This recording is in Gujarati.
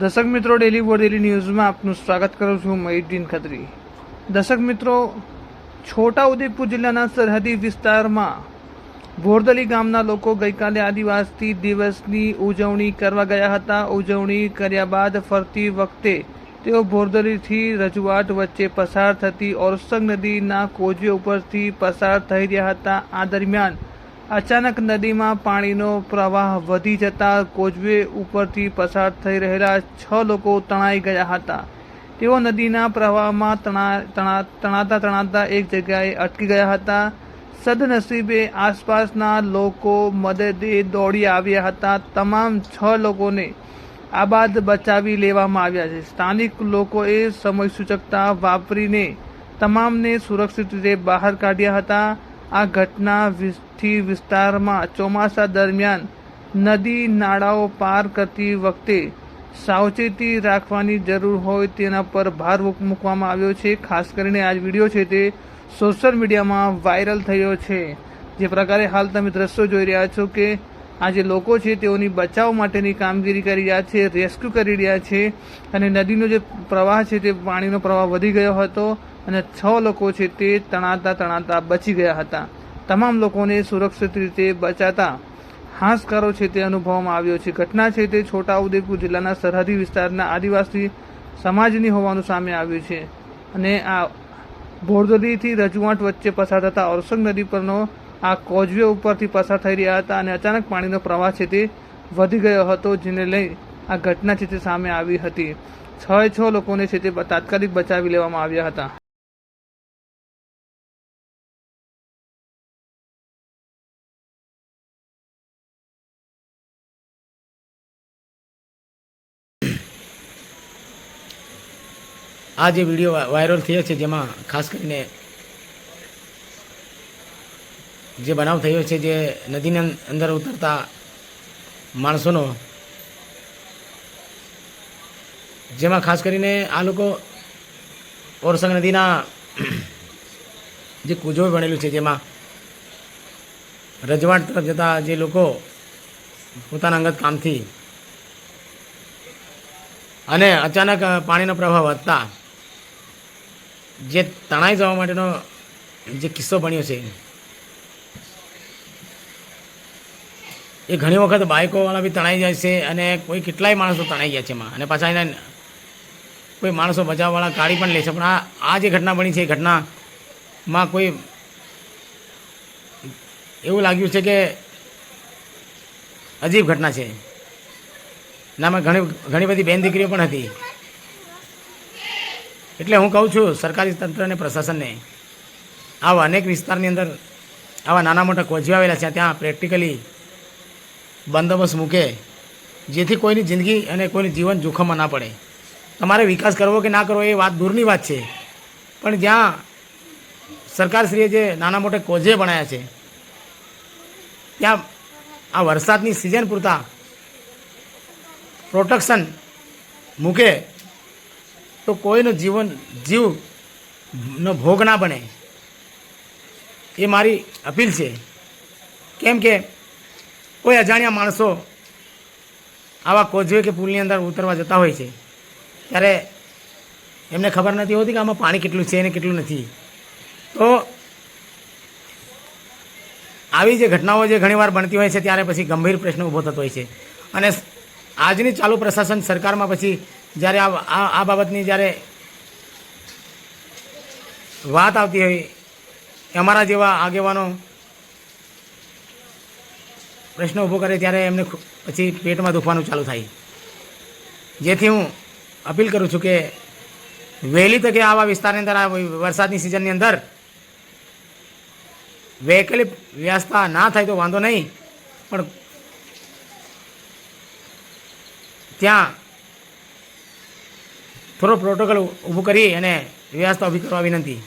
દર્શક મિત્રો, ડેલી બોડેલી ન્યૂઝમાં આપનું સ્વાગત કરું છું. મયુદ્દીન ખત્રી. દર્શક મિત્રો, છોટાઉદેપુર જિલ્લાના સરહદી વિસ્તારમાં ભોરદલી ગામના લોકો ગઈકાલે આદિવાસી દિવસની ઉજવણી કરવા ગયા હતા. ઉજવણી કર્યા બાદ ફરતી વખતે તેઓ ભોરદલીથી રજવાટ વચ્ચે પસાર થતી ઓરસંગ નદીના કોઝવે ઉપરથી પસાર થઈ રહ્યા હતા. આ દરમિયાન અચાનક નદીમાં પાણીનો પ્રવાહ વધી જતા કોઝવે ઉપરથી પસાર થઈ રહેલા 6 લોકો તણાઈ ગયા હતા. તેઓ નદીના પ્રવાહમાં તણાતા એક જગ્યાએ અટકી ગયા હતા. સદનસીબે આસપાસના લોકો મદદે દોડી આવ્યા હતા. તમામ 6 લોકોને આબાદ બચાવી લેવામાં આવ્યા છે. સ્થાનિક લોકોએ સમય સૂચકતા વાપરીને તમામને સુરક્ષિત રીતે બહાર કાઢ્યા હતા. આ ઘટનાથી વિસ્તારમાં ચોમાસા દરમિયાન નદી નાળાઓ પાર કરતી વખતે સાવચેતી રાખવાની જરૂર હોય તેના પર ભાર મૂકવામાં આવ્યો છે. ખાસ કરીને આ વિડીયો છે તે સોશિયલ મીડિયામાં વાયરલ થયો છે. જે પ્રકારે હાલ તમે દ્રશ્યો જોઈ રહ્યા છો કે આ જે લોકો છે તેઓની બચાવ માટેની કામગીરી કરી રહ્યા છે, રેસ્ક્યુ કરી રહ્યા છે. અને નદીનો જે પ્રવાહ છે તે પાણીનો પ્રવાહ વધી ગયો હતો અને 6 લોકો છે તે તણાતા બચી ગયા હતા. તમામ લોકોને સુરક્ષિત રીતે બચાતા હાશકારો છે તે અનુભવવામાં આવ્યો છે. ઘટના છે તે છોટાઉદેપુર જિલ્લાના સરહદી વિસ્તારના આદિવાસી સમાજની હોવાનું સામે આવ્યું છે. અને આ ભોરદલીથી રજવાટ વચ્ચે પસાર થતા ઓરસંગ નદી પરનો આ કોઝવે ઉપરથી પસાર થઈ રહ્યા હતા અને અચાનક પાણીનો પ્રવાહ છે તે વધી ગયો હતો, જેને લઈ આ ઘટના છે તે સામે આવી હતી. 6 લોકોને છે તે તાત્કાલિક બચાવી લેવામાં આવ્યા હતા. આ જે વિડીયો વાયરલ થયો છે જેમાં ખાસ કરીને જે બનાવ થયો છે જે નદીની અંદર ઉતરતા માણસોનો, જેમાં ખાસ કરીને આ લોકો ઓરસંગ નદીના જે કૂઝવે બનેલું છે જેમાં રજવાટ તરફ જતા જે લોકો પોતાના અંગત કામથી અને અચાનક પાણીનો પ્રવાહ વધતા જે તણાઈ જવા માટેનો જે કિસ્સો બન્યો છે એ ઘણી વખત બાઇકોવાળા બી તણાઈ જાય છે અને કોઈ કેટલાય માણસો તણાઈ ગયા છે એમાં. અને પાછા એને કોઈ માણસો બચાવવાવાળા કાઢી પણ લે છે. પણ આ જે ઘટના બની છે એ ઘટનામાં કોઈ એવું લાગ્યું છે કે અજીબ ઘટના છે. નામાં ઘણી બધી બેન દીકરીઓ પણ હતી. એટલે હું કહું છું સરકારી તંત્ર અને પ્રશાસનને આવા અનેક વિસ્તારની અંદર આવા નાના મોટા કોઝવે આવેલા છે ત્યાં પ્રેક્ટિકલી બંદોબસ્ત મૂકે, જેથી કોઈની જિંદગી અને કોઈનું જીવન જોખમમાં ના પડે. તમારે વિકાસ કરવો કે ના કરવો એ વાત દૂરની વાત છે, પણ જ્યાં સરકારશ્રીએ જે નાના મોટા કોઝવે બનાવ્યા છે ત્યાં આ વરસાદની સિઝન પૂરતા પ્રોટેક્શન મૂકે તો કોઈનો જીવનો ભોગ ના બને. એ મારી અપીલ છે. કેમ કે કોઈ અજાણ્યા માણસો આવા કોઝવે કે પુલની અંદર ઉતરવા જતા હોય છે ત્યારે એમને ખબર નથી હોતી કે આમાં પાણી કેટલું છે અને કેટલું નથી. તો આવી જે ઘટનાઓ જે ઘણીવાર બનતી હોય છે ત્યારે પછી ગંભીર પ્રશ્ન ઊભો થતો હોય છે. અને આજની ચાલુ પ્રશાસન સરકારમાં પછી જ્યારે આ બાબતની જ્યારે વાત આવતી હોય અમારા જેવા આગેવાનો પ્રશ્ન ઊભો કરે ત્યારે એમને પછી પેટમાં દુખવાનું ચાલુ થાય. જેથી હું અપીલ કરું છું કે વહેલી તકે આવા વિસ્તારની અંદર આ વરસાદની સિઝનની અંદર વૈકલ્પિક વ્યવસ્થા ના થાય તો વાંધો નહીં, પણ ત્યાં થોડો પ્રોટોકોલ ઊભું કરી અને વ્યવસ્થા ઊભી કરવા વિનંતી.